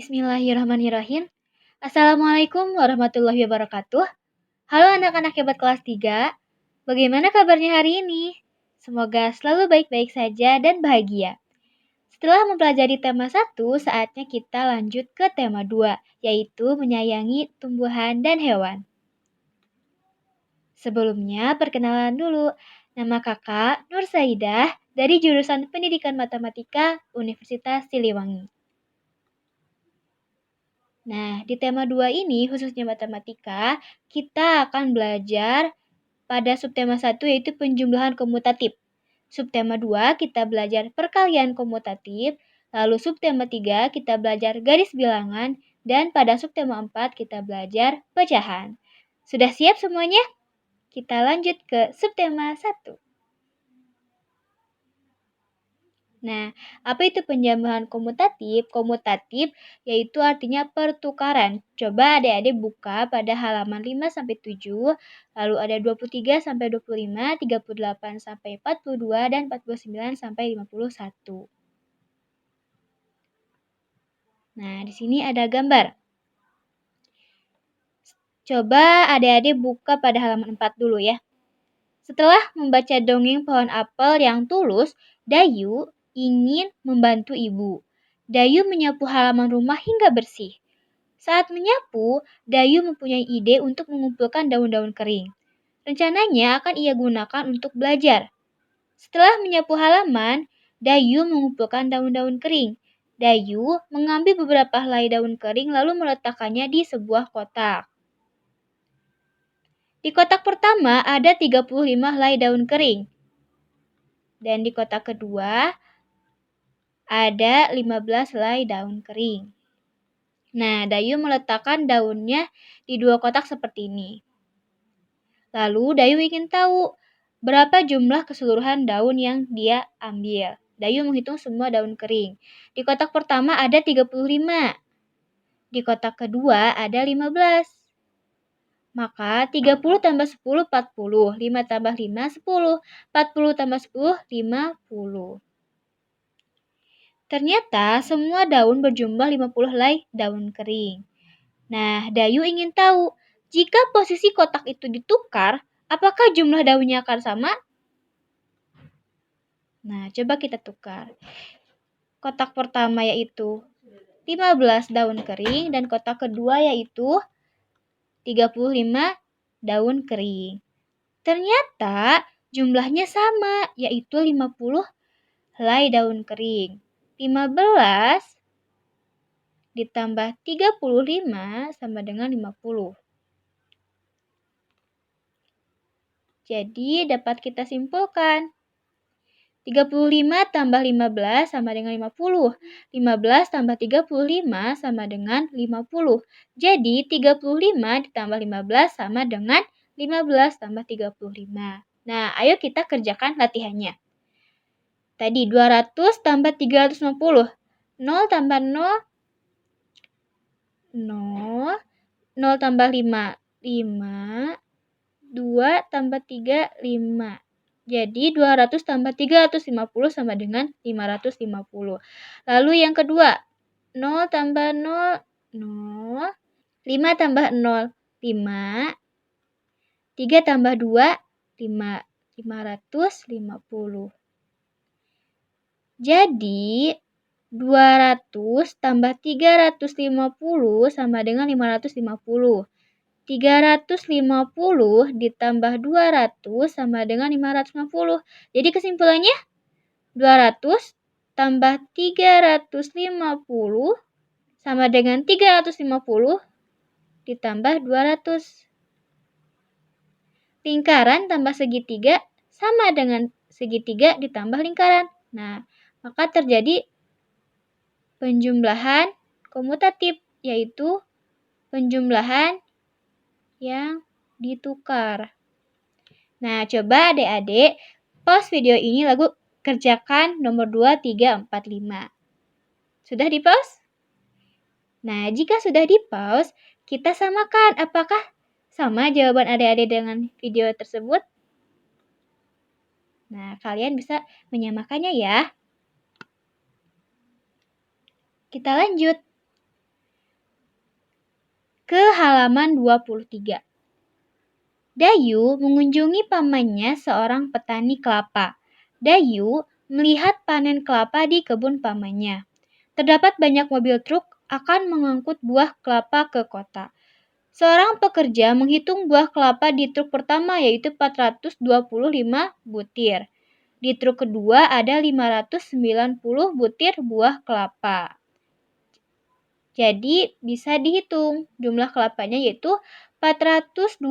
Bismillahirrahmanirrahim. Assalamualaikum warahmatullahi wabarakatuh. Halo anak-anak hebat kelas 3. Bagaimana kabarnya hari ini? Semoga selalu baik-baik saja dan bahagia. Setelah mempelajari tema 1, saatnya kita lanjut ke tema 2, yaitu menyayangi tumbuhan dan hewan. Sebelumnya, perkenalan dulu. Nama kakak Nur Saidah dari jurusan Pendidikan Matematika Universitas Siliwangi. Nah, di tema 2 ini, khususnya matematika, kita akan belajar pada subtema 1 yaitu penjumlahan komutatif. Subtema 2 kita belajar perkalian komutatif, lalu subtema 3 kita belajar garis bilangan, dan pada subtema 4 kita belajar pecahan. Sudah siap semuanya? Kita lanjut ke subtema 1. Nah, apa itu penjumlahan komutatif? Komutatif yaitu artinya pertukaran. Coba adik-adik buka pada halaman 5-7, lalu ada 23-25, 38-42, dan 49-51. Nah, di sini ada gambar. Coba adik-adik buka pada halaman 4 dulu ya. Setelah membaca dongeng pohon apel yang tulus, Dayu ingin membantu ibu. Dayu menyapu halaman rumah hingga bersih. Saat menyapu, Dayu mempunyai ide untuk mengumpulkan daun-daun kering. Rencananya akan ia gunakan untuk belajar. Setelah menyapu halaman, Dayu mengumpulkan daun-daun kering. Dayu mengambil beberapa helai daun kering lalu meletakkannya di sebuah kotak. Di kotak pertama ada 35 helai daun kering. Dan di kotak kedua ada 15 helai daun kering. Nah, Dayu meletakkan daunnya di dua kotak seperti ini. Lalu Dayu ingin tahu berapa jumlah keseluruhan daun yang dia ambil. Dayu menghitung semua daun kering. Di kotak pertama ada 35. Di kotak kedua ada 15. Maka 30 tambah 10, 40. 5 tambah 5, 10. 40 tambah 10, 50. Ternyata semua daun berjumlah 50 helai daun kering. Nah, Dayu ingin tahu, jika posisi kotak itu ditukar, apakah jumlah daunnya akan sama? Nah, coba kita tukar. Kotak pertama yaitu 15 daun kering dan kotak kedua yaitu 35 daun kering. Ternyata jumlahnya sama, yaitu 50 helai daun kering. 15 ditambah 35 sama dengan 50. Jadi dapat kita simpulkan. 35 tambah 15 sama dengan 50. 15 tambah 35 sama dengan 50. Jadi 35 ditambah 15 sama dengan 15 tambah 35. Nah, ayo kita kerjakan latihannya. Tadi 200 tambah 350. 0 tambah 0, 0. 0 tambah 5, 5. 2 tambah 3, 5. Jadi 200 tambah 350 sama dengan 550. Lalu yang kedua, 0 tambah 0, 0. 5 tambah 0, 5. 3 tambah 2, 5. 550. Jadi 200 tambah 350 sama dengan 550. 350 ditambah 200 sama dengan 550. Jadi kesimpulannya 200 tambah 350 sama dengan 350 ditambah 200. Lingkaran tambah segitiga sama dengan segitiga ditambah lingkaran. Nah, maka terjadi penjumlahan komutatif, yaitu penjumlahan yang ditukar. Nah, coba adik-adik pause video ini lalu kerjakan nomor 2, 3, 4, 5. Sudah di pause? Nah, jika sudah di pause, kita samakan apakah sama jawaban adik-adik dengan video tersebut? Nah, kalian bisa menyamakannya ya. Kita lanjut. ke halaman 23. Dayu mengunjungi pamannya seorang petani kelapa. Dayu melihat panen kelapa di kebun pamannya. Terdapat banyak mobil truk akan mengangkut buah kelapa ke kota. Seorang pekerja menghitung buah kelapa di truk pertama yaitu 425 butir. Di truk kedua ada 590 butir buah kelapa. Jadi bisa dihitung jumlah kelapanya yaitu 425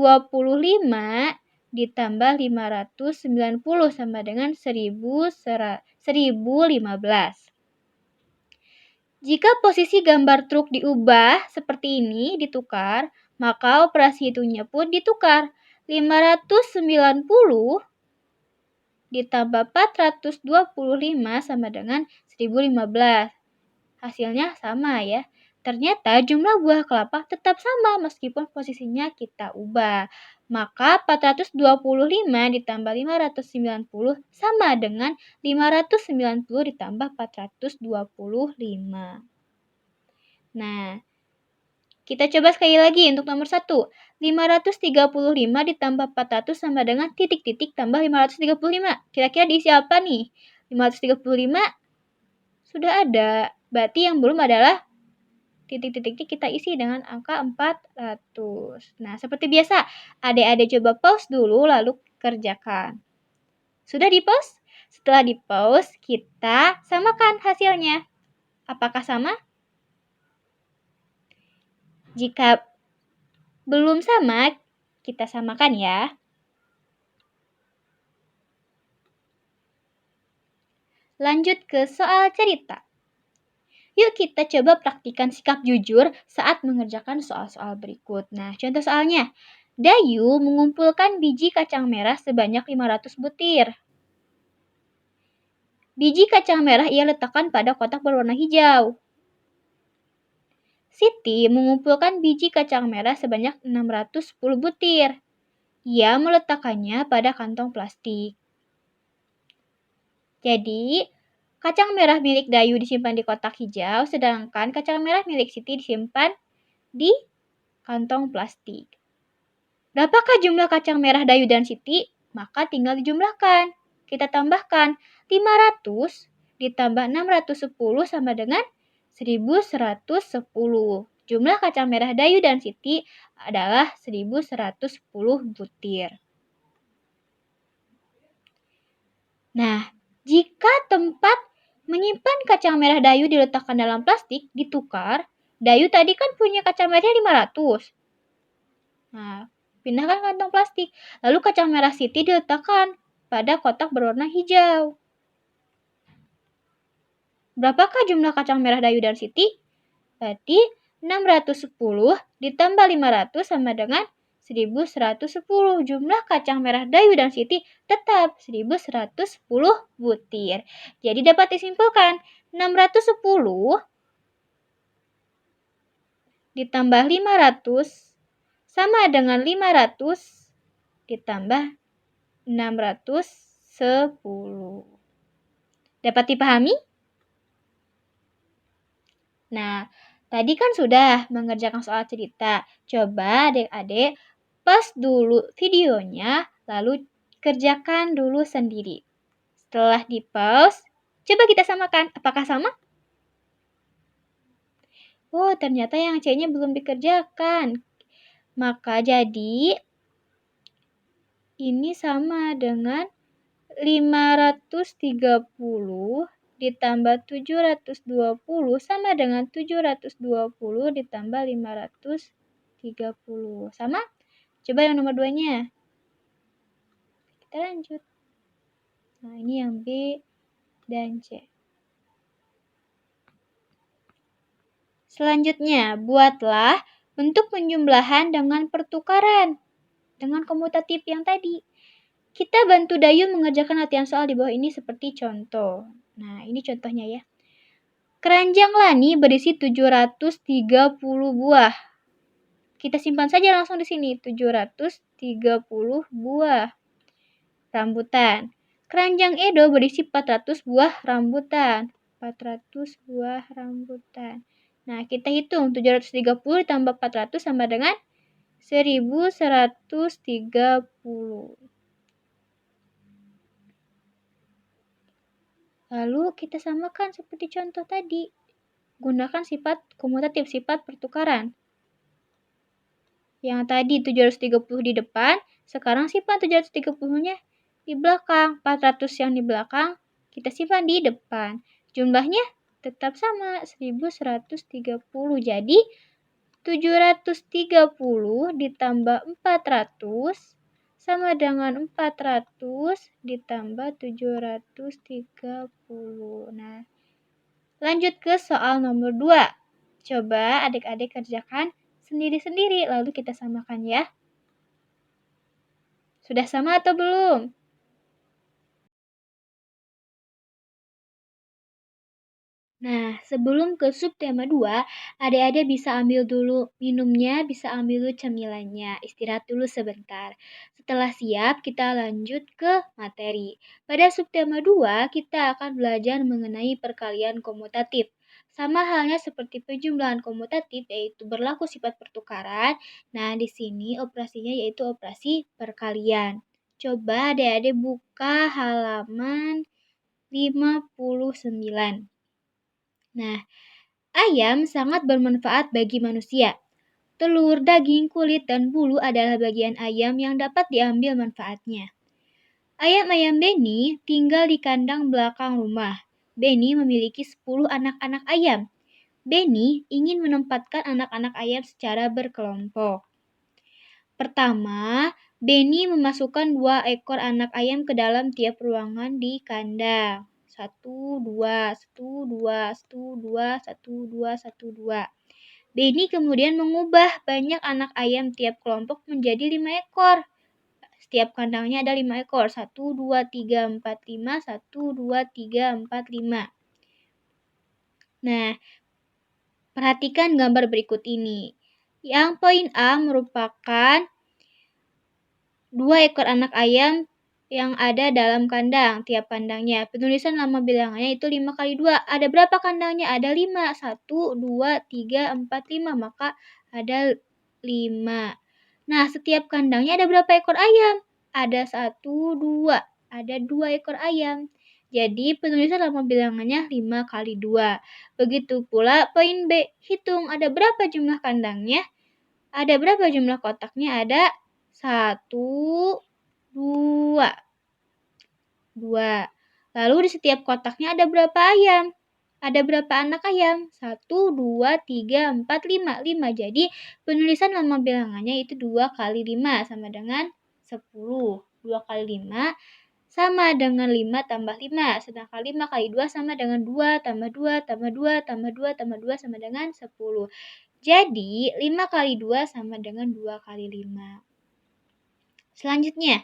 ditambah 590 sama dengan 1015. Jika posisi gambar truk diubah seperti ini ditukar, maka operasi hitungnya pun ditukar. 590 ditambah 425 sama dengan 1015. Hasilnya sama ya. Ternyata jumlah buah kelapa tetap sama meskipun posisinya kita ubah. Maka 425 ditambah 590 sama dengan 590 ditambah 425. Nah, kita coba sekali lagi untuk nomor 1. 535 ditambah 400 sama dengan titik-titik tambah 535. Kira-kira diisi apa nih? 535 sudah ada. Berarti yang belum adalah titik-titik kita isi dengan angka 400. Nah, seperti biasa, adik-adik coba pause dulu lalu kerjakan. Sudah di-pause? Setelah di-pause, kita samakan hasilnya. Apakah sama? Jika belum sama, kita samakan ya. Lanjut ke soal cerita. Yuk kita coba praktikan sikap jujur saat mengerjakan soal-soal berikut. Nah, contoh soalnya. Dayu mengumpulkan biji kacang merah sebanyak 500 butir. Biji kacang merah ia letakkan pada kotak berwarna hijau. Siti mengumpulkan biji kacang merah sebanyak 610 butir. Ia meletakkannya pada kantong plastik. Jadi, kacang merah milik Dayu disimpan di kotak hijau, sedangkan kacang merah milik Siti disimpan di kantong plastik. Berapakah jumlah kacang merah Dayu dan Siti? Maka tinggal dijumlahkan. Kita tambahkan 500 ditambah 610 sama dengan 1110. Jumlah kacang merah Dayu dan Siti adalah 1110 butir. Nah, jika tempat menyimpan kacang merah Dayu diletakkan dalam plastik, ditukar, Dayu tadi kan punya kacang merahnya 500. Nah, pindahkan kantong plastik. Lalu kacang merah Siti diletakkan pada kotak berwarna hijau. Berapakah jumlah kacang merah Dayu dan Siti? Berarti 610 ditambah 500 sama dengan 1110. Jumlah kacang merah Dayu dan Siti tetap 1110 butir. Jadi dapat disimpulkan 610 ditambah 500 sama dengan 500 ditambah 610. Dapat dipahami? Nah, tadi kan sudah mengerjakan soal cerita. Coba adik-adik pause dulu videonya, lalu kerjakan dulu sendiri. Setelah di pause, coba kita samakan. Apakah sama? Oh, ternyata yang C-nya belum dikerjakan. Maka jadi ini sama dengan 530 ditambah 720 sama dengan 720 ditambah 530. Sama? Coba yang nomor 2-nya. Kita lanjut. Nah, ini yang B dan C. Selanjutnya, buatlah bentuk penjumlahan dengan pertukaran dengan komutatif yang tadi. Kita bantu Dayu mengerjakan latihan soal di bawah ini seperti contoh. Nah, ini contohnya ya. Keranjang Lani berisi 730 buah. Kita simpan saja langsung di sini, 730 buah rambutan. Keranjang Edo berisi 400 buah rambutan. 400 buah rambutan. Nah, kita hitung 730 ditambah 400 sama dengan 1130. Lalu kita samakan seperti contoh tadi. Gunakan sifat komutatif, sifat pertukaran. Yang tadi 730 di depan, sekarang simpan 730-nya di belakang. 400 yang di belakang, kita simpan di depan. Jumlahnya tetap sama, 1130. Jadi, 730 ditambah 400 sama dengan 400 ditambah 730. Nah, lanjut ke soal nomor 2. Coba adik-adik kerjakan sendiri-sendiri, lalu kita samakan ya. Sudah sama atau belum? Nah, sebelum ke subtema 2, adik-adik bisa ambil dulu minumnya, bisa ambil dulu cemilannya, istirahat dulu sebentar. Setelah siap, kita lanjut ke materi. Pada subtema 2, kita akan belajar mengenai perkalian komutatif. Sama halnya seperti penjumlahan komutatif, yaitu berlaku sifat pertukaran. Nah, di sini operasinya yaitu operasi perkalian. Coba adik-adik buka halaman 59. Nah, ayam sangat bermanfaat bagi manusia. Telur, daging, kulit, dan bulu adalah bagian ayam yang dapat diambil manfaatnya. Ayam-ayam Benny tinggal di kandang belakang rumah. Benny memiliki 10 anak-anak ayam. Benny ingin menempatkan anak-anak ayam secara berkelompok. Pertama, Benny memasukkan 2 ekor anak ayam ke dalam tiap ruangan di kandang. 1, 2, 1, 2, 1, 2, 1, 2, 1, 2. Benny kemudian mengubah banyak anak ayam tiap kelompok menjadi 5 ekor. Setiap kandangnya ada 5 ekor. 1, 2, 3, 4, 5. 1, 2, 3, 4, 5. Nah, perhatikan gambar berikut ini. Yang poin A merupakan 2 ekor anak ayam yang ada dalam kandang, tiap kandangnya. Penulisan lama bilangannya itu 5 kali 2. Ada berapa kandangnya? Ada 5. 1, 2, 3, 4, 5. Maka ada 5. Nah, setiap kandangnya ada berapa ekor ayam? Ada 1, 2. Ada 2 ekor ayam. Jadi, penulisan lama bilangannya 5 kali 2. Begitu pula poin B. Hitung ada berapa jumlah kandangnya? Ada berapa jumlah kotaknya? Ada 1, 2. 2. Lalu di setiap kotaknya ada berapa ayam? Ada berapa anak ayam? 1, 2, 3, 4, 5. 5. Jadi penulisan lama bilangannya itu 2 kali 5 sama dengan 10. 2 kali 5 sama dengan 5 tambah 5. Sedangkan 5 kali 2 sama dengan 2 tambah 2 tambah 2 tambah 2 tambah 2 sama dengan 10. Jadi 5 kali 2 sama dengan 2 kali 5. Selanjutnya,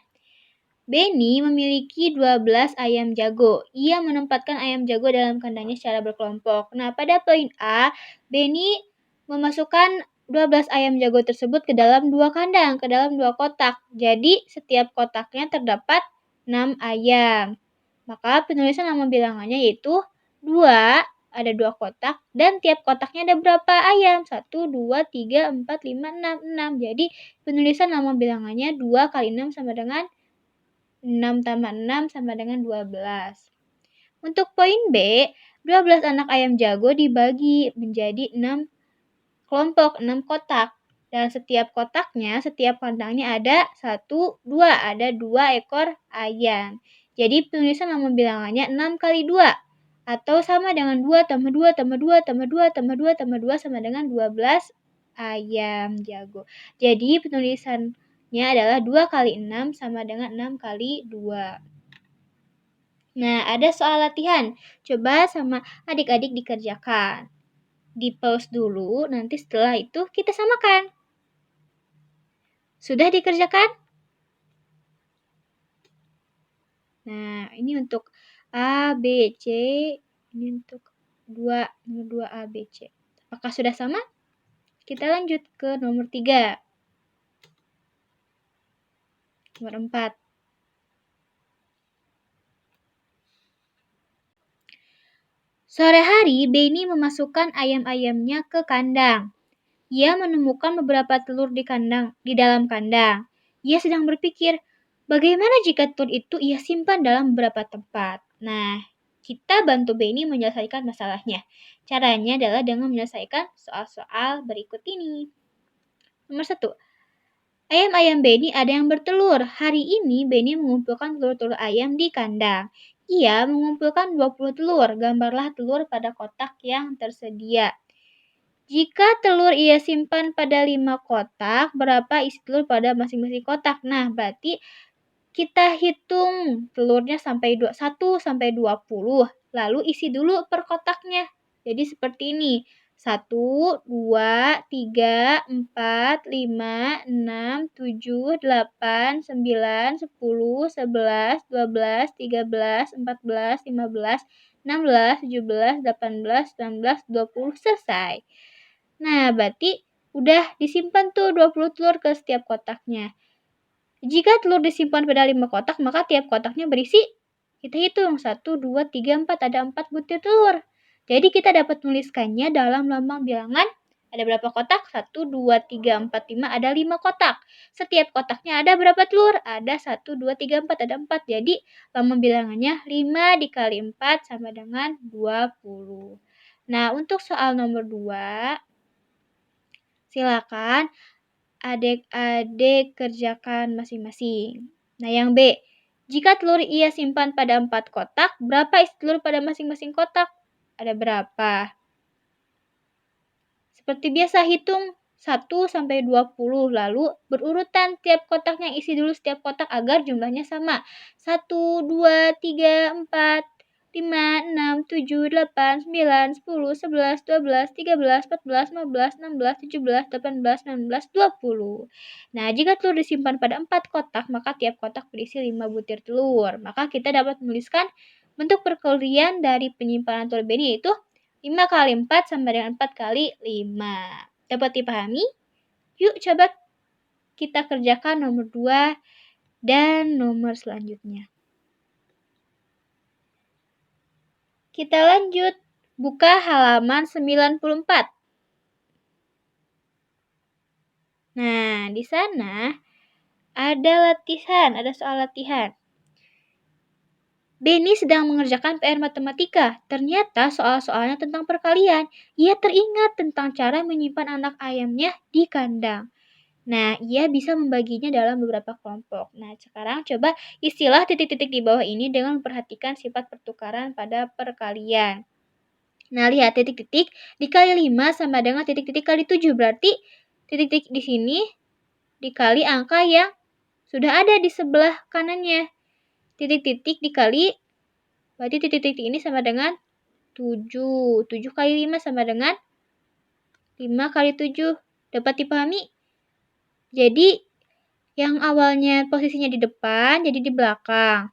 Benny memiliki 12 ayam jago. Ia menempatkan ayam jago dalam kandangnya secara berkelompok. Nah, pada poin A, Benny memasukkan 12 ayam jago tersebut ke dalam 2 kandang, ke dalam 2 kotak. Jadi, setiap kotaknya terdapat 6 ayam. Maka penulisan nama bilangannya yaitu 2, ada 2 kotak, dan tiap kotaknya ada berapa ayam? 1, 2, 3, 4, 5, 6, 6. Jadi, penulisan nama bilangannya 2 kali 6 sama dengan 6 tambah 6 sama dengan 12. Untuk poin B, 12 anak ayam jago dibagi menjadi 6 kelompok, 6 kotak. Dan setiap kotaknya, setiap kandangnya ada 1, 2. Ada 2 ekor ayam. Jadi penulisan nama bilangannya 6 kali 2. Atau sama dengan 2 tambah 2 tambah 2 tambah 2 tambah 2 tambah 2 sama dengan 12 ayam jago. Jadi penulisan adalah 2 kali 6 sama dengan 6 kali 2. Nah, ada soal latihan. Coba sama adik-adik dikerjakan. Di pause dulu, nanti setelah itu kita samakan. Sudah dikerjakan? Nah, ini untuk A, B, C. Ini untuk nomor 2 A, B, C. Apakah sudah sama? Kita lanjut ke nomor 3. Nomor 4. Sore hari, Benny memasukkan ayam-ayamnya ke kandang. Ia menemukan beberapa telur di dalam kandang. Ia sedang berpikir, bagaimana jika telur itu ia simpan dalam beberapa tempat? Nah, kita bantu Benny menyelesaikan masalahnya. Caranya adalah dengan menyelesaikan soal-soal berikut ini. Nomor 1. Ayam-ayam Benny ada yang bertelur. Hari ini Benny mengumpulkan telur-telur ayam di kandang. Ia mengumpulkan 20 telur. Gambarlah telur pada kotak yang tersedia. Jika telur ia simpan pada 5 kotak, berapa isi telur pada masing-masing kotak? Nah, berarti kita hitung telurnya sampai 1 sampai 20, lalu isi dulu per kotaknya. Jadi seperti ini. 1, 2, 3, 4, 5, 6, 7, 8, 9, 10, 11, 12, 13, 14, 15, 16, 17, 18, 19, 20, selesai. Nah, berarti udah disimpan tuh 20 telur ke setiap kotaknya. Jika telur disimpan pada 5 kotak, maka tiap kotaknya berisi, kita hitung, 1, 2, 3, 4, ada 4 butir telur. Jadi kita dapat menuliskannya dalam lambang bilangan, ada berapa kotak? 1, 2, 3, 4, 5, ada 5 kotak. Setiap kotaknya ada berapa telur? Ada 1, 2, 3, 4, ada 4. Jadi lambang bilangannya 5 dikali 4 sama dengan 20. Nah, untuk soal nomor 2, silakan adik-adik kerjakan masing-masing. Nah, yang B. Jika telur ia simpan pada 4 kotak, berapa isi telur pada masing-masing kotak? Ada berapa? Seperti biasa, hitung 1 sampai 20, lalu berurutan tiap kotaknya, isi dulu setiap kotak agar jumlahnya sama. 1, 2, 3, 4, 5, 6, 7, 8, 9, 10, 11, 12, 13, 14, 15, 16, 17, 18, 19, 20. Nah, jika telur disimpan pada 4 kotak, maka tiap kotak berisi 5 butir telur. Maka kita dapat menuliskan bentuk perkalian dari penyimpanan telur Benny yaitu 5 kali 4 sama dengan 4 kali 5. Dapat dipahami? Yuk coba kita kerjakan nomor 2 dan nomor selanjutnya. Kita lanjut. Buka halaman 94. Nah, di sana ada soal latihan. Benny sedang mengerjakan PR matematika. Ternyata soal-soalnya tentang perkalian. Ia teringat tentang cara menyimpan anak ayamnya di kandang. Nah, ia bisa membaginya dalam beberapa kelompok. Nah, sekarang coba istilah titik-titik di bawah ini dengan memperhatikan sifat pertukaran pada perkalian. Nah, lihat titik-titik dikali 5 sama dengan titik-titik kali 7. Berarti titik-titik di sini dikali angka yang sudah ada di sebelah kanannya. Titik-titik dikali, berarti titik-titik ini sama dengan 7. 7 kali 5 sama dengan 5 kali 7. Dapat dipahami? Jadi, yang awalnya posisinya di depan jadi di belakang.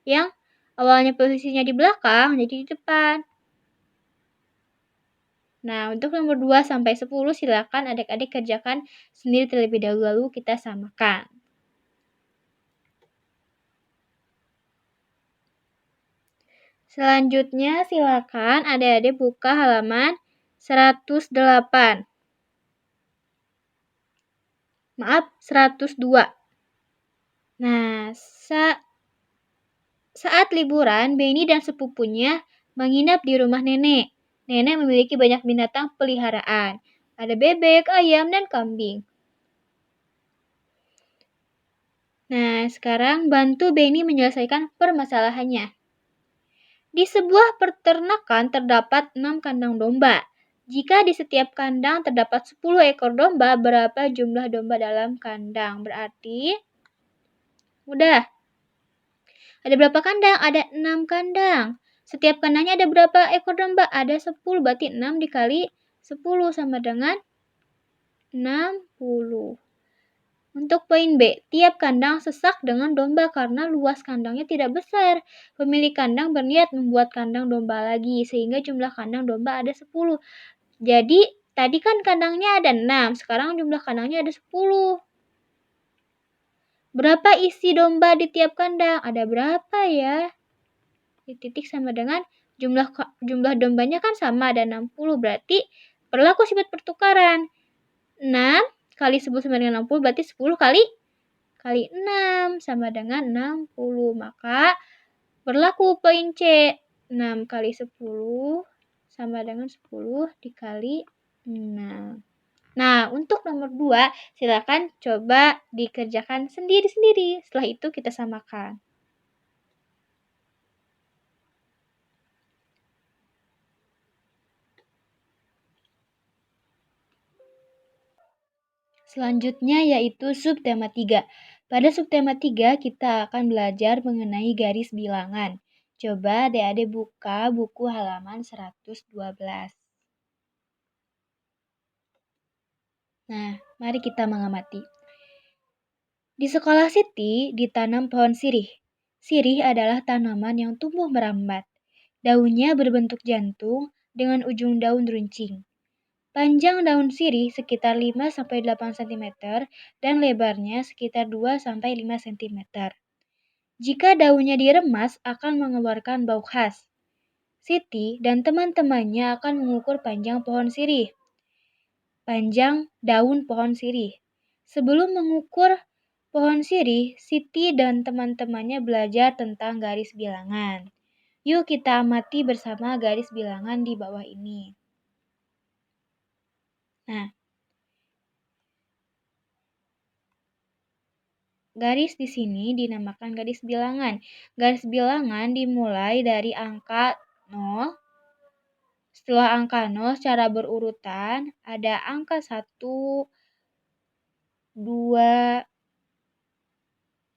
Yang awalnya posisinya di belakang jadi di depan. Nah, untuk nomor 2 sampai 10 silakan adik-adik kerjakan sendiri terlebih dahulu, lalu kita samakan. Selanjutnya silakan adik-adik buka halaman 108. Maaf, 102. Nah, saat liburan, Benny dan sepupunya menginap di rumah nenek. Nenek memiliki banyak binatang peliharaan. Ada bebek, ayam, dan kambing. Nah, sekarang bantu Benny menyelesaikan permasalahannya. Di sebuah peternakan terdapat 6 kandang domba. Jika di setiap kandang terdapat 10 ekor domba, berapa jumlah domba dalam kandang? Berarti, mudah. Ada berapa kandang? Ada 6 kandang. Setiap kandangnya ada berapa ekor domba? Ada 10, berarti 6 dikali 10 sama dengan 60. Untuk poin B, tiap kandang sesak dengan domba karena luas kandangnya tidak besar. Pemilik kandang berniat membuat kandang domba lagi, sehingga jumlah kandang domba ada 10. Jadi, tadi kan kandangnya ada 6, sekarang jumlah kandangnya ada 10. Berapa isi domba di tiap kandang? Ada berapa ya? Titik sama dengan Jumlah dombanya kan sama, ada 60, berarti berlaku sifat pertukaran. 6 kali 10 sama dengan 60, berarti 10 kali 6 sama dengan 60. Maka berlaku poin C. 6 kali 10 sama dengan 10 dikali 6. Nah, untuk nomor 2, silakan coba dikerjakan sendiri-sendiri. Setelah itu kita samakan. Selanjutnya yaitu subtema 3. Pada subtema 3 kita akan belajar mengenai garis bilangan. Coba adik-adik buka buku halaman 112. Nah, mari kita mengamati. Di sekolah Siti ditanam pohon sirih. Sirih adalah tanaman yang tumbuh merambat. Daunnya berbentuk jantung dengan ujung daun runcing. Panjang daun sirih sekitar 5-8 cm dan lebarnya sekitar 2-5 cm. Jika daunnya diremas akan mengeluarkan bau khas. Siti dan teman-temannya akan mengukur panjang daun pohon sirih. Sebelum mengukur pohon sirih, Siti dan teman-temannya belajar tentang garis bilangan. Yuk kita amati bersama garis bilangan di bawah ini. Nah, garis di sini dinamakan garis bilangan. Garis bilangan dimulai dari angka 0. Setelah angka 0 secara berurutan ada angka 1, 2,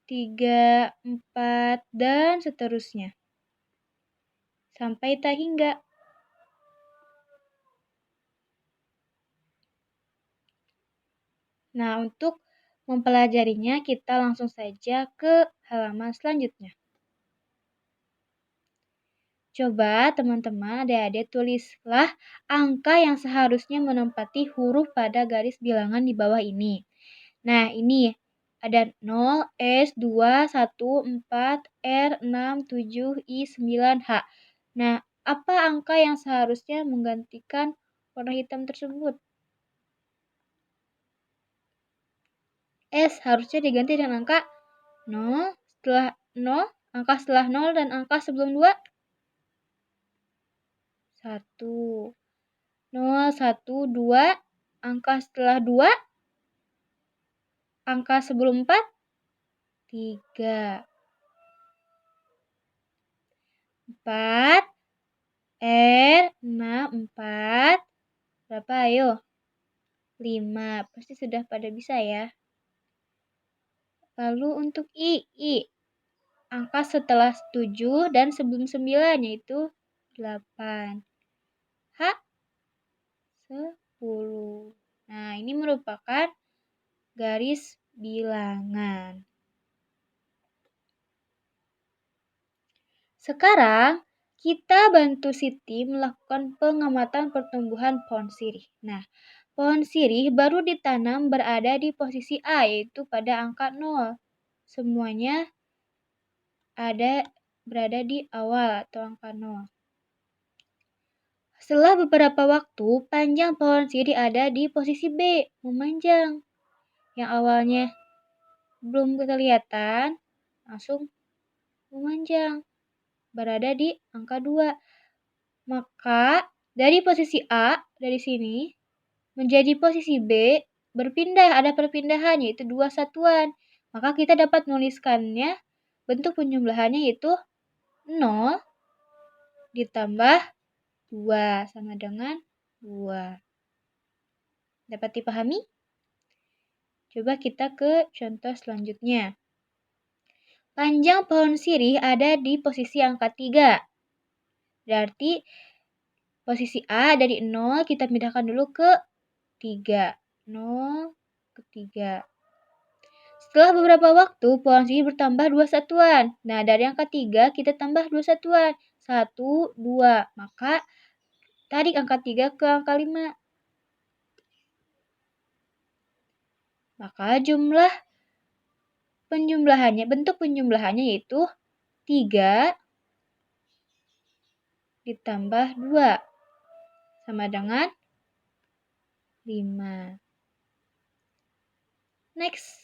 3, 4, dan seterusnya. Sampai tak hingga. Nah, untuk mempelajarinya kita langsung saja ke halaman selanjutnya. Coba teman-teman adik-adik tulislah angka yang seharusnya menempati huruf pada garis bilangan di bawah ini. Nah, ini ada 0, S, 2, 1, 4, R, 6, 7, I, 9, H. Nah, apa angka yang seharusnya menggantikan warna hitam tersebut? S harusnya diganti dengan angka 0, setelah 0, angka setelah 0 dan angka sebelum 2. 1. 0, 1, 2, angka setelah 2, angka sebelum 4, 3. 4, R, 6, 4, berapa ayo? 5, pasti sudah pada bisa ya. Lalu untuk I, angka setelah 7 dan sebelum 9 yaitu 8. H, 10. Nah, ini merupakan garis bilangan. Sekarang, kita bantu Siti melakukan pengamatan pertumbuhan pohon sirih. Nah, pohon sirih baru ditanam berada di posisi A, yaitu pada angka 0. Semuanya berada di awal atau angka 0. Setelah beberapa waktu, panjang pohon sirih ada di posisi B, memanjang. Yang awalnya belum kelihatan, langsung memanjang, berada di angka 2. Maka dari posisi A, dari sini, menjadi posisi B, ada perpindahan yaitu 2 satuan. Maka kita dapat menuliskannya, bentuk penjumlahannya yaitu 0 ditambah 2 sama dengan 2. Dapat dipahami? Coba kita ke contoh selanjutnya. Panjang pohon sirih ada di posisi angka 3. Berarti posisi A dari 0 kita pindahkan dulu ke 3. 0 ke 3. Setelah beberapa waktu, pohon sirih bertambah 2 satuan. Nah, dari angka 3 kita tambah 2 satuan. 1, 2. Maka tarik angka 3 ke angka 5. Maka bentuk penjumlahannya yaitu 3 ditambah 2 sama dengan 5. Next.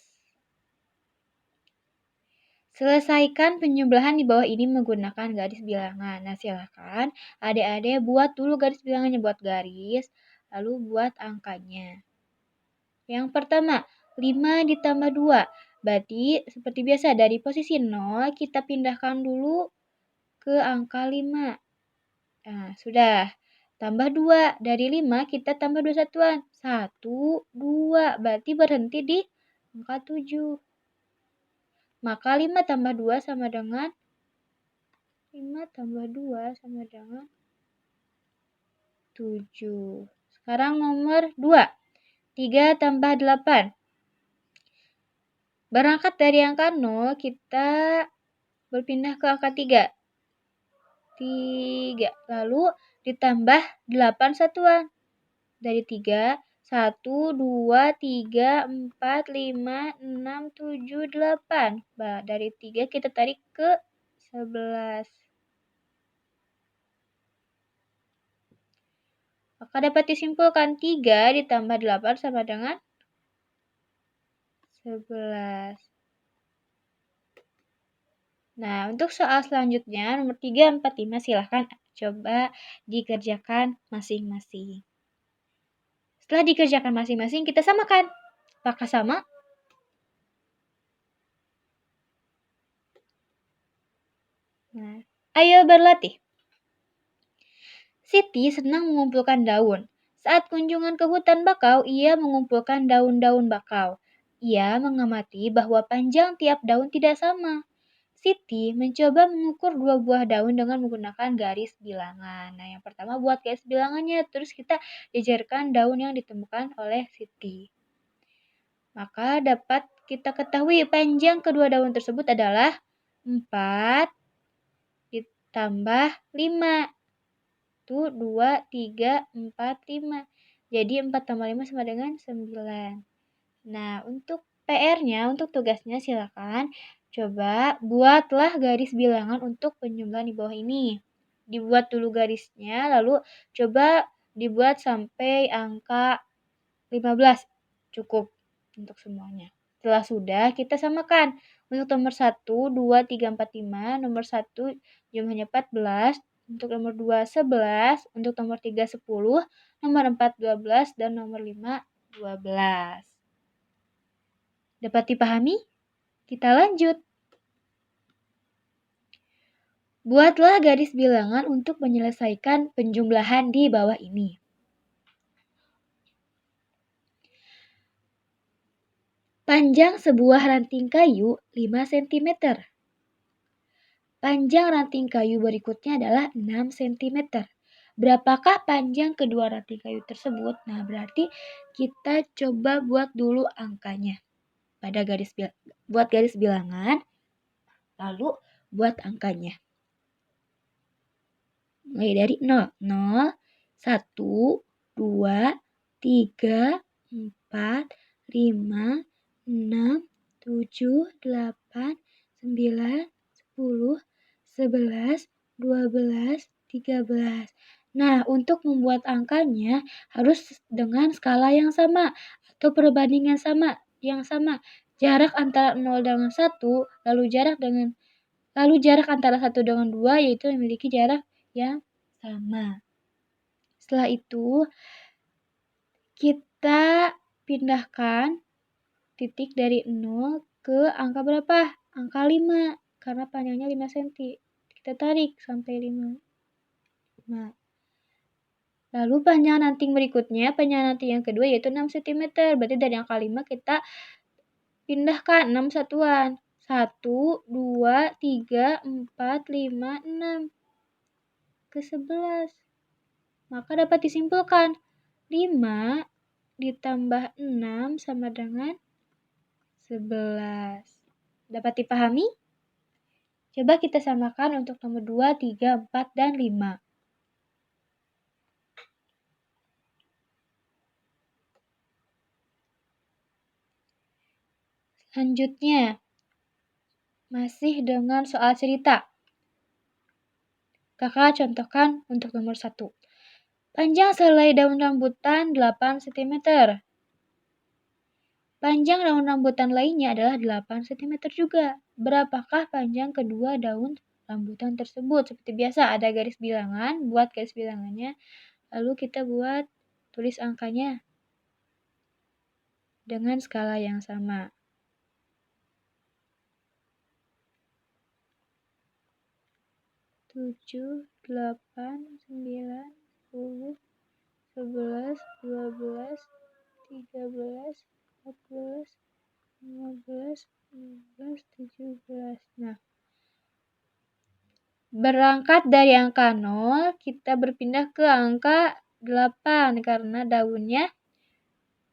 Selesaikan penjumlahan di bawah ini menggunakan garis bilangan. Nah, silakan adik-adik buat dulu garis bilangannya, buat garis, lalu buat angkanya. Yang pertama, 5 ditambah 2. Berarti seperti biasa dari posisi 0 kita pindahkan dulu ke angka 5. Nah, sudah. Tambah 2. Dari 5 kita tambah 2 satuan. 1, 2. Berarti berhenti di angka 7. Maka 5 tambah 2 sama dengan 5 tambah 2 sama dengan 7. Sekarang nomor 2. 3 tambah 8. Berangkat dari angka 0, kita berpindah ke angka 3. 3. Lalu ditambah 8 satuan. Dari 3, 1, 2, 3, 4, 5, 6, 7, 8. Dari 3 kita tarik ke 11. Maka dapat disimpulkan 3 ditambah 8 sama dengan 11. Nah, untuk soal selanjutnya, nomor 3, 4, 5, silahkan coba dikerjakan masing-masing. Setelah dikerjakan masing-masing, kita samakan. Apakah sama? Nah, ayo berlatih. Siti senang mengumpulkan daun. Saat kunjungan ke hutan bakau, ia mengumpulkan daun-daun bakau. Ia mengamati bahwa panjang tiap daun tidak sama. Siti mencoba mengukur 2 buah daun dengan menggunakan garis bilangan. Nah, yang pertama buat garis bilangannya, terus kita jajarkan daun yang ditemukan oleh Siti. Maka dapat kita ketahui panjang kedua daun tersebut adalah 4 ditambah 5. Itu 2, 3, 4, 5. Jadi 4 tambah 5 sama dengan 9. Nah, untuk PR-nya, untuk tugasnya silakan coba buatlah garis bilangan untuk penjumlahan di bawah ini. Dibuat dulu garisnya, lalu coba dibuat sampai angka 15. Cukup untuk semuanya. Setelah sudah, kita samakan. Untuk nomor 1, 2, 3, 4, 5. Nomor 1 jumlahnya 14. Untuk nomor 2, 11. Untuk nomor 3, 10. Nomor 4, 12. Dan nomor 5, 12. Dapat dipahami? Kita lanjut. Buatlah garis bilangan untuk menyelesaikan penjumlahan di bawah ini. Panjang sebuah ranting kayu 5 cm. Panjang ranting kayu berikutnya adalah 6 cm. Berapakah panjang kedua ranting kayu tersebut? Nah, berarti kita coba buat dulu angkanya. Pada buat garis bilangan, lalu buat angkanya. Mulai dari 0. 0, 1, 2, 3, 4, 5, 6, 7, 8, 9, 10, 11, 12, 13. Nah, untuk membuat angkanya harus dengan skala yang sama atau perbandingan yang sama. Jarak antara 0 dengan 1, lalu jarak antara 1 dengan 2 yaitu memiliki jarak yang sama. Setelah itu, kita pindahkan titik dari 0 ke angka berapa? Angka 5, karena panjangnya 5 cm. Kita tarik sampai 5. Nah, lalu panjang ranting berikutnya, panjang ranting yang kedua yaitu 6 cm. Berarti dari angka 5 kita pindahkan 6 satuan. 1, 2, 3, 4, 5, 6. Ke 11. Maka dapat disimpulkan 5 ditambah 6 sama dengan 11. Dapat dipahami? Coba kita samakan untuk nomor 2, 3, 4, dan 5. Selanjutnya, masih dengan soal cerita. Kakak contohkan untuk nomor 1. Panjang selai daun rambutan 8 cm. Panjang daun rambutan lainnya adalah 8 cm juga. Berapakah panjang kedua daun rambutan tersebut? Seperti biasa ada garis bilangan, buat garis bilangannya. Lalu kita tulis angkanya dengan skala yang sama. 7, 8, 9, 10, 11, 12, 13, 14, 15, 16, 17. Nah, berangkat dari angka 0, kita berpindah ke angka 8 karena daunnya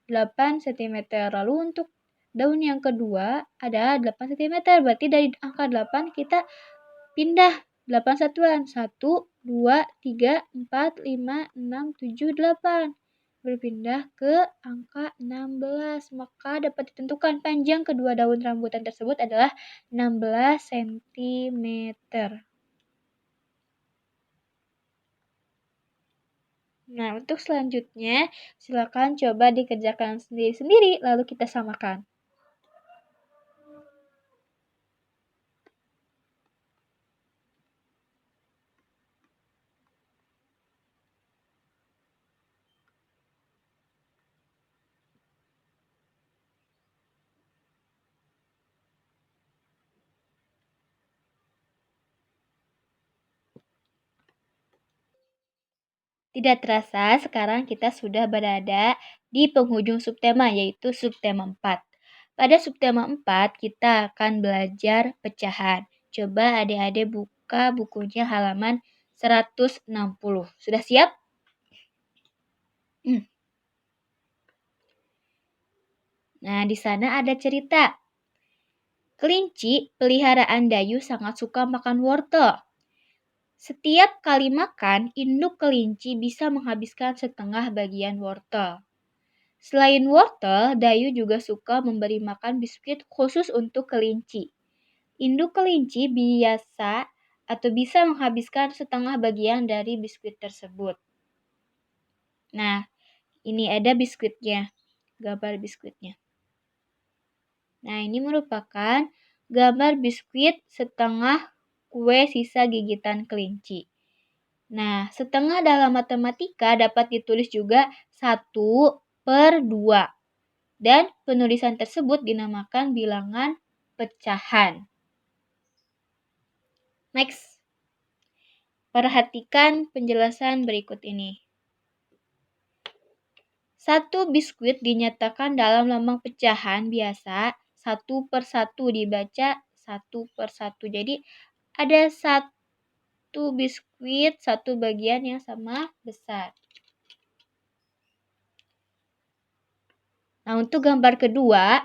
8 cm. Lalu untuk daun yang kedua ada 8 cm. Berarti dari angka 8 kita pindah 8 satuan. 1, 2, 3, 4, 5, 6, 7, 8. Berpindah ke angka 16. Maka dapat ditentukan panjang kedua daun rambutan tersebut adalah 16 cm. Nah, untuk selanjutnya, silakan coba dikerjakan sendiri-sendiri, lalu kita samakan. Tidak terasa, sekarang kita sudah berada di penghujung subtema, yaitu subtema 4. Pada subtema 4, kita akan belajar pecahan. Coba adik-adik buka bukunya halaman 160. Sudah siap? Nah, di sana ada cerita. Kelinci peliharaan Dayu sangat suka makan wortel. Setiap kali makan, induk kelinci bisa menghabiskan setengah bagian wortel. Selain wortel, Dayu juga suka memberi makan biskuit khusus untuk kelinci. Induk kelinci biasa atau bisa menghabiskan setengah bagian dari biskuit tersebut. Nah, ini ada biskuitnya, gambar biskuitnya. Nah, ini merupakan gambar biskuit setengah kue sisa gigitan kelinci. Nah, setengah dalam matematika dapat ditulis juga 1/2. Dan penulisan tersebut dinamakan bilangan pecahan. Next. Perhatikan penjelasan berikut ini. 1 biskuit dinyatakan dalam lambang pecahan biasa 1/1 dibaca 1/1. Jadi ada 1 biskuit, 1 bagian yang sama besar. Nah, untuk gambar kedua,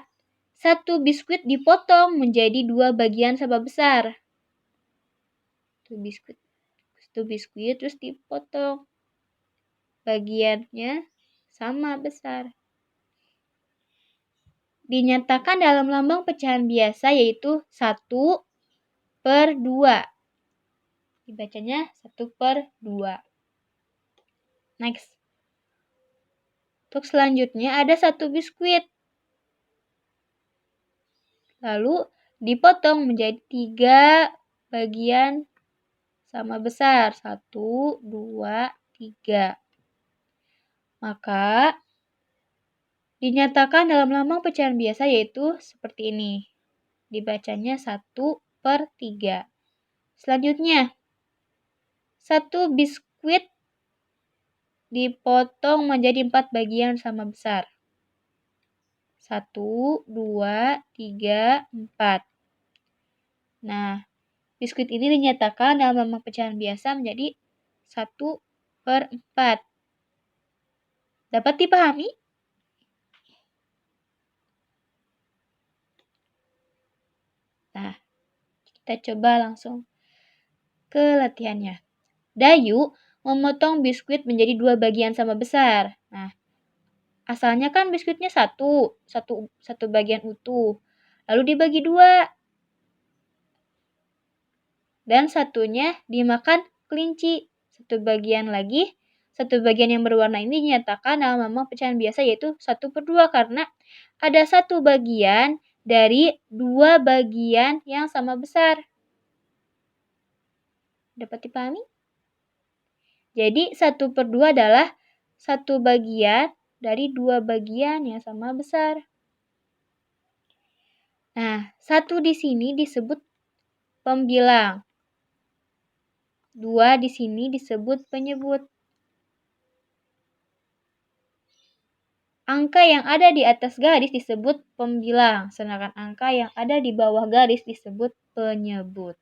1 biskuit dipotong menjadi 2 bagian sama besar. 1 biskuit terus dipotong. Bagiannya sama besar. Dinyatakan dalam lambang pecahan biasa yaitu 1/2. Dibacanya 1/2. Next. Untuk selanjutnya ada 1 biskuit. Lalu dipotong menjadi 3 bagian sama besar. 1, 2, 3. Maka dinyatakan dalam lambang pecahan biasa yaitu seperti ini. Dibacanya 1/3. Selanjutnya, 1 biskuit dipotong menjadi 4 bagian sama besar. 1, 2, 3, 4. Nah, biskuit ini dinyatakan dalam lambang pecahan biasa menjadi 1/4. Dapat dipahami? Nah, kita coba langsung ke latihannya. Dayu memotong biskuit menjadi 2 bagian sama besar. Nah, asalnya kan biskuitnya satu bagian utuh. Lalu dibagi 2. Dan satunya dimakan kelinci. Satu bagian yang berwarna ini dinyatakan dalam lambang pecahan biasa, yaitu 1/2 karena ada satu bagian dari dua bagian yang sama besar. Dapat dipahami? Jadi 1/2 adalah satu bagian dari dua bagian yang sama besar. Nah, 1 di sini disebut pembilang. 2 di sini disebut penyebut. Angka yang ada di atas garis disebut pembilang, sedangkan angka yang ada di bawah garis disebut penyebut.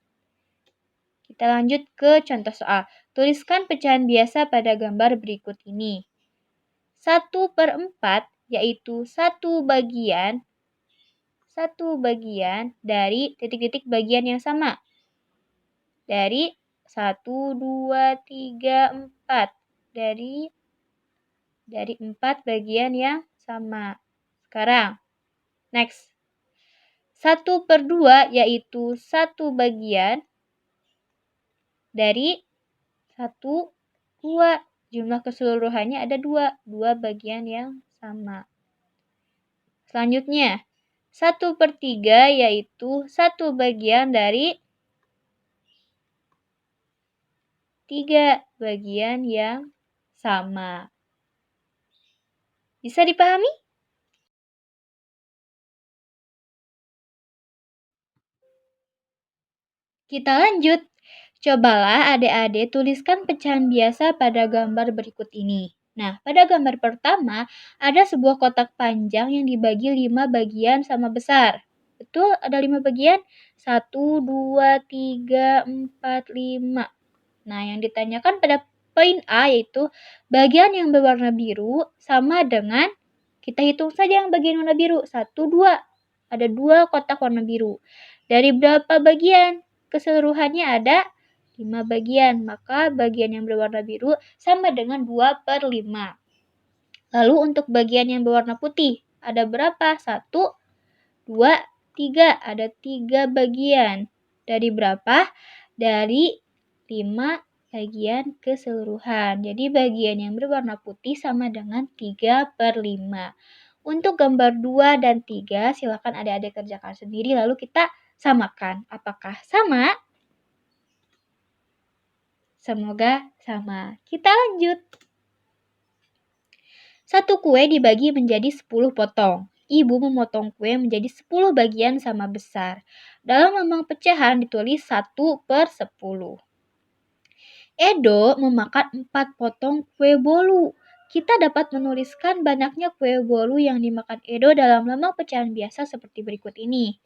Kita lanjut ke contoh soal. Tuliskan pecahan biasa pada gambar berikut ini. 1/4 yaitu satu bagian dari titik-titik bagian yang sama. Dari 1, 2, 3, 4. Dari 4 bagian yang sama. Sekarang, next. 1/2 yaitu satu bagian dari 1, 2. Jumlah keseluruhannya ada 2 bagian yang sama. Selanjutnya, 1/3 yaitu satu bagian dari 3 bagian yang sama. Bisa dipahami? Kita lanjut. Cobalah adik-adik tuliskan pecahan biasa pada gambar berikut ini. Nah, pada gambar pertama ada sebuah kotak panjang yang dibagi 5 bagian sama besar. Betul, ada 5 bagian? 1, 2, 3, 4, 5. Nah, yang ditanyakan pada poin A yaitu bagian yang berwarna biru sama dengan, kita hitung saja yang bagian warna biru. 1, 2. Ada 2 kotak warna biru. Dari berapa bagian? Keseluruhannya ada 5 bagian. Maka bagian yang berwarna biru sama dengan 2/5. Lalu untuk bagian yang berwarna putih, ada berapa? 1, 2, 3. Ada 3 bagian. Dari berapa? Dari 5 bagian keseluruhan. Jadi bagian yang berwarna putih sama dengan 3/5. Untuk gambar 2 dan 3, silakan adik-adik kerjakan sendiri lalu kita samakan. Apakah sama? Semoga sama. Kita lanjut. Satu kue dibagi menjadi 10 potong. Ibu memotong kue menjadi 10 bagian sama besar. Dalam lambang pecahan ditulis 1/10. Edo memakan 4 potong kue bolu. Kita dapat menuliskan banyaknya kue bolu yang dimakan Edo dalam lambang pecahan biasa seperti berikut ini.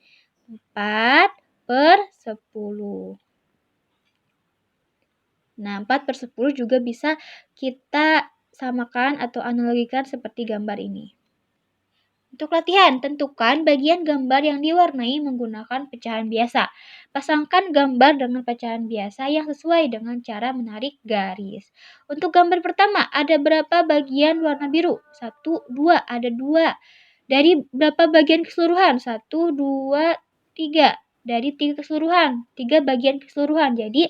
4/10. Nah, 4/10 juga bisa kita samakan atau analogikan seperti gambar ini. Untuk latihan, tentukan bagian gambar yang diwarnai menggunakan pecahan biasa. Pasangkan gambar dengan pecahan biasa yang sesuai dengan cara menarik garis. Untuk gambar pertama, ada berapa bagian warna biru? 1, 2, ada 2. Dari berapa bagian keseluruhan? 1, 2, 3. Dari 3 keseluruhan, 3 bagian keseluruhan. Jadi,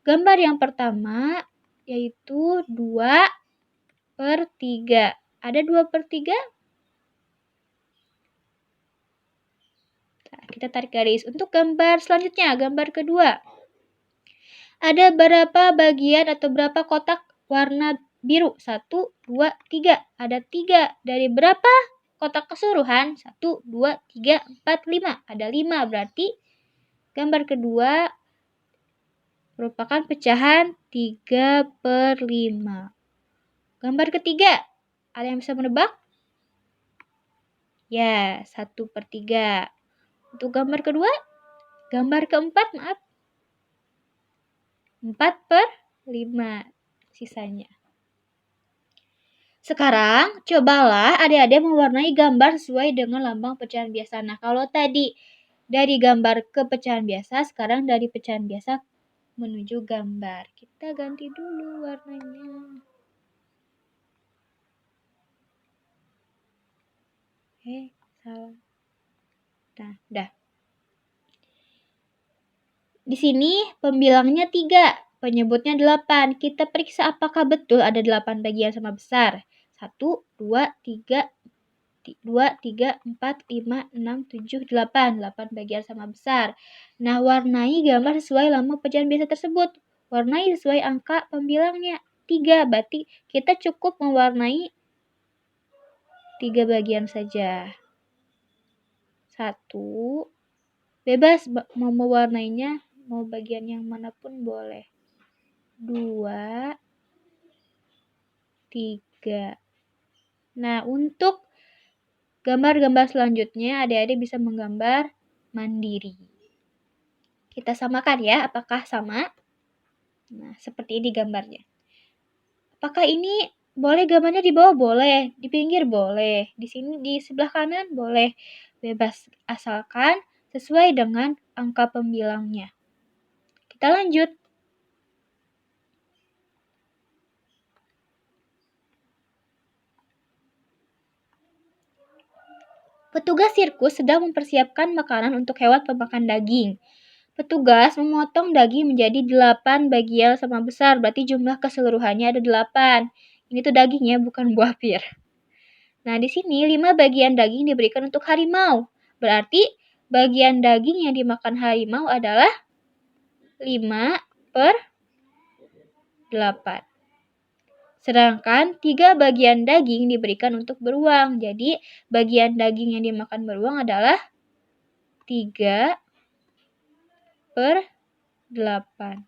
gambar yang pertama yaitu 2/3. Ada 2/3? Nah, kita tarik garis. Untuk gambar selanjutnya, gambar kedua. Ada berapa bagian atau berapa kotak warna biru? 1, 2, 3. Ada 3. Dari berapa kotak keseluruhan? 1, 2, 3, 4, 5. Ada 5. Berarti gambar kedua merupakan pecahan 3/5. Gambar ketiga, ada yang bisa menebak? Ya, 1/3. Untuk gambar kedua, gambar keempat, 4/5 sisanya. Sekarang, cobalah adik-adik mewarnai gambar sesuai dengan lambang pecahan biasa. Nah, kalau tadi dari gambar ke pecahan biasa, sekarang dari pecahan biasa menuju gambar. Kita ganti dulu warnanya. Salah. Nah, udah. Di sini pembilangnya 3. penyebutnya 8. Kita periksa apakah betul ada 8 bagian sama besar. 1, 2, 3, 4, 5, 6, 7, 8. 8 bagian sama besar. Nah, warnai gambar sesuai lambang pecahan biasa tersebut. Warnai sesuai angka pembilangnya. 3. Berarti kita cukup mewarnai 3 bagian saja. 1. Bebas mau mewarnainya, mau bagian yang manapun boleh. 2, 3. Nah, untuk gambar-gambar selanjutnya, adik-adik bisa menggambar mandiri. Kita samakan ya, apakah sama? Nah, seperti ini gambarnya. Apakah ini boleh gambarnya di bawah? Boleh. Di pinggir? Boleh. Di sini, di sebelah kanan? Boleh. Bebas. Asalkan sesuai dengan angka pembilangnya. Kita lanjut. Petugas sirkus sedang mempersiapkan makanan untuk hewan pemakan daging. Petugas memotong daging menjadi 8 bagian sama besar, berarti jumlah keseluruhannya ada 8. Ini tuh dagingnya, bukan buah pir. Nah, di sini 5 bagian daging diberikan untuk harimau. Berarti bagian daging yang dimakan harimau adalah 5/8. Sedangkan 3 bagian daging diberikan untuk beruang. Jadi, bagian daging yang dimakan beruang adalah 3/8.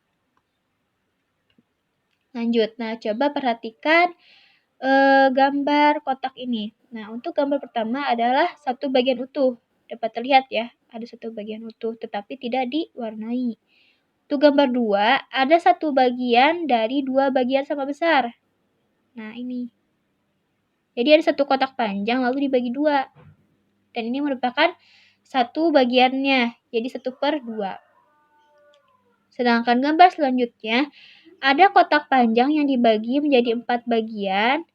Lanjut. Nah, coba perhatikan gambar kotak ini. Nah, untuk gambar pertama adalah satu bagian utuh. Dapat terlihat ya, ada satu bagian utuh, tetapi tidak diwarnai. Untuk gambar 2, ada satu bagian dari 2 bagian sama besar. Nah, ini. Jadi ada satu kotak panjang lalu dibagi 2. Dan ini merupakan satu bagiannya, jadi 1/2. Sedangkan gambar selanjutnya, ada kotak panjang yang dibagi menjadi 4 bagian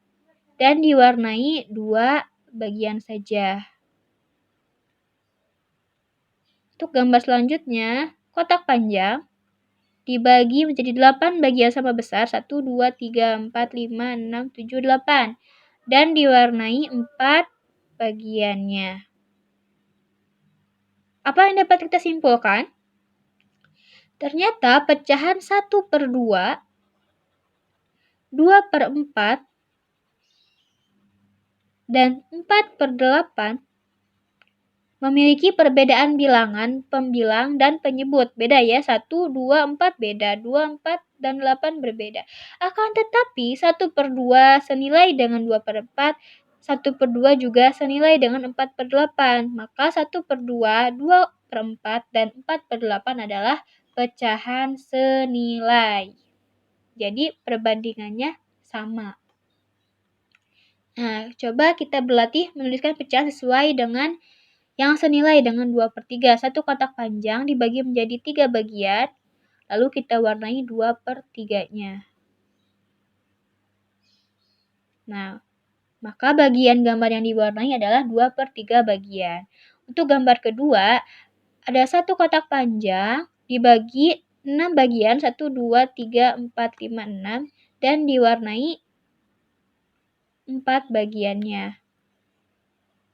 dan diwarnai 2 bagian saja. Untuk gambar selanjutnya, kotak panjang dibagi menjadi 8 bagian sama besar, 1, 2, 3, 4, 5, 6, 7, 8. Dan diwarnai 4 bagiannya. Apa yang dapat kita simpulkan? Ternyata pecahan 1/2, 2/4, dan 4/8 memiliki perbedaan bilangan, pembilang, dan penyebut. Beda ya, 1, 2, 4 beda, 2, 4, dan 8 berbeda. Akan tetapi 1/2 senilai dengan 2/4, 1/2 juga senilai dengan 4/8. Maka 1/2, 2/4, dan 4/8 adalah pecahan senilai. Jadi perbandingannya sama. Nah, coba kita berlatih menuliskan pecahan sesuai dengan yang senilai dengan 2/3. Satu kotak panjang dibagi menjadi 3 bagian, lalu kita warnai 2/3-nya. Nah, maka bagian gambar yang diwarnai adalah 2/3 bagian. Untuk gambar kedua, ada satu kotak panjang dibagi 6 bagian, 1, 2, 3, 4, 5, 6, dan diwarnai 4 bagiannya.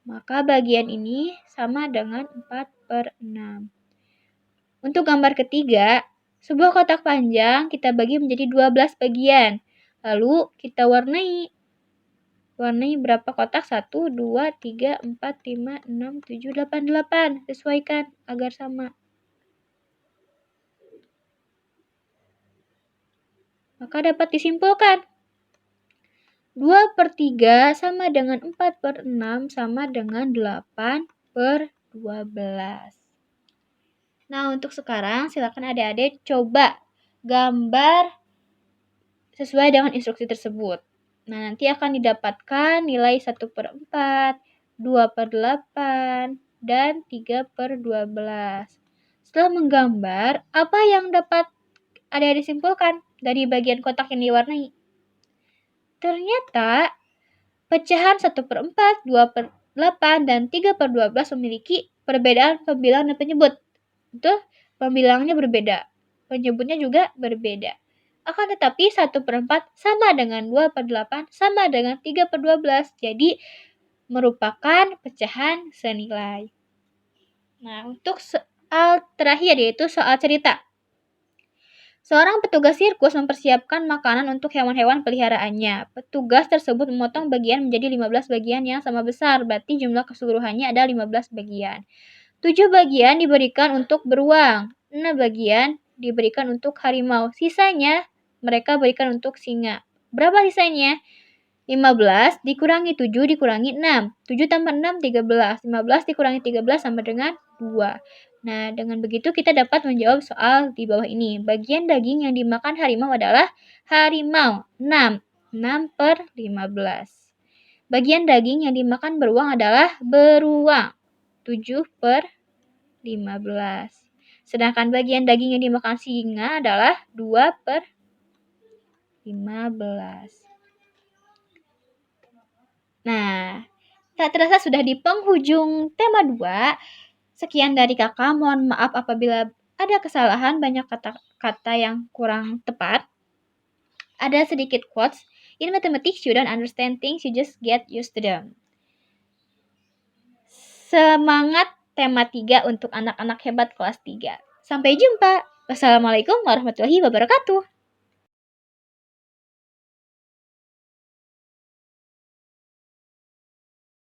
Maka bagian ini sama dengan 4/6. Untuk gambar ketiga, sebuah kotak panjang kita bagi menjadi 12 bagian. Lalu kita warnai. Warnai berapa kotak? 1, 2, 3, 4, 5, 6, 7, 8, 8. Sesuaikan agar sama. Maka dapat disimpulkan 2/3 sama dengan 4/6 sama dengan 8/12. Nah, untuk sekarang silakan adik-adik coba gambar sesuai dengan instruksi tersebut. Nah, nanti akan didapatkan nilai 1/4, 2/8, dan 3/12. Setelah menggambar, apa yang dapat adik-adik simpulkan dari bagian kotak yang diwarnai? Ternyata pecahan 1/4, 2/8, dan 3/12 memiliki perbedaan pembilang dan penyebut. Itu pembilangnya berbeda, penyebutnya juga berbeda. Akan tetapi 1/4 sama dengan 2/8 sama dengan 3/12. Jadi merupakan pecahan senilai. Nah, untuk soal terakhir yaitu soal cerita. Seorang petugas sirkus mempersiapkan makanan untuk hewan-hewan peliharaannya. Petugas tersebut memotong bagian menjadi 15 bagian yang sama besar, berarti jumlah keseluruhannya ada 15 bagian. 7 bagian diberikan untuk beruang, 6 bagian diberikan untuk harimau, sisanya mereka berikan untuk singa. Berapa sisanya? 15 dikurangi 7 dikurangi 6. 7 tambah 6, 13. 15 dikurangi 13 sama dengan 2. Nah, dengan begitu kita dapat menjawab soal di bawah ini. Bagian daging yang dimakan harimau adalah harimau, 6. 6/15. Bagian daging yang dimakan beruang adalah beruang, 7/15. Sedangkan bagian daging yang dimakan singa adalah 2/15. Nah, tak terasa sudah di penghujung tema 2. Sekian dari Kakak, mohon maaf apabila ada kesalahan, banyak kata-kata yang kurang tepat. Ada sedikit quotes, in mathematics you don't understand things, you just get used to them. Semangat tema 3 untuk anak-anak hebat kelas 3. Sampai jumpa. Wassalamualaikum warahmatullahi wabarakatuh.